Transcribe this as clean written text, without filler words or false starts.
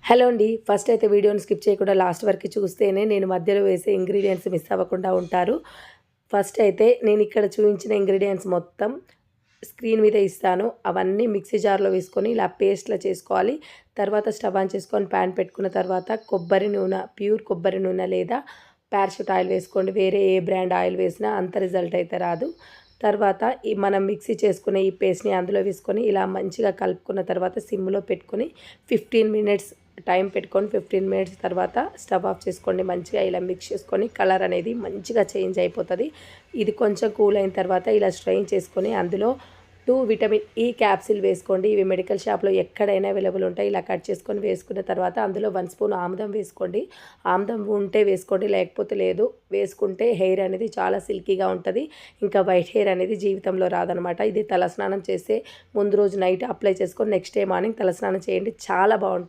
Hello అండి. First అయితే వీడియోని స్కిప్ చేయకుండా లాస్ట్ వరకు చూస్తేనే నేను మధ్యలో వేసే ఇంగ్రీడియెంట్స్ మిస్ అవ్వకుండా ఉంటారు. ఫస్ట్ అయితే నేను ఇక్కడ చూపించిన ఇంగ్రీడియెంట్స్ మొత్తం స్క్రీన్ మీద ఇస్తాను. అవన్నీ మిక్సీ జార్లో వేసుకొని ఇలా పేస్ట్‌లా చేసుకోవాలి. తర్వాత స్టవ్ ఆన్ చేసుకొని ప్యాన్ పెట్టుకున్న తర్వాత కొబ్బరి నూనె, ప్యూర్ కొబ్బరి నూనె లేదా పారాషూట్ ఆయిల్ వేసుకోండి. వేరే ఏ బ్రాండ్ ఆయిల్ వేసినా అంత రిజల్ట్ అయితే రాదు. తర్వాత మనం మిక్సీ చేసుకునే ఈ పేస్ట్‌ని అందులో వేసుకొని ఇలా మంచిగా కలుపుకున్న తర్వాత సిమ్‌లో పెట్టుకొని 15 మినిట్స్ టైం పెట్టుకొని 15 మినిట్స్ తర్వాత స్టవ్ ఆఫ్ చేసుకోండి. మంచిగా ఇలా మిక్స్ చేసుకొని కలర్ అనేది మంచిగా చేంజ్ అయిపోతుంది. ఇది కొంచెం కూల్ అయిన తర్వాత ఇలా స్ట్రెయిన్ చేసుకొని అందులో 2 విటమిన్ ఈ క్యాప్సిల్ వేసుకోండి. ఇవి మెడికల్ షాప్లో ఎక్కడైనా అవైలబుల్ ఉంటాయి. ఇలా కట్ చేసుకొని వేసుకున్న తర్వాత అందులో 1 స్పూన్ ఆముదం వేసుకోండి. ఆముదం ఉంటే వేసుకోండి, లేకపోతే లేదు. వేసుకుంటే హెయిర్ అనేది చాలా సిల్కీగా ఉంటుంది. ఇంకా వైట్ హెయిర్ అనేది జీవితంలో రాదనమాట. ఇది తలస్నానం చేసే ముందు రోజు నైట్ అప్లై చేసుకొని నెక్స్ట్ డే మార్నింగ్ తలస్నానం చేయండి. చాలా బాగుంటుంది.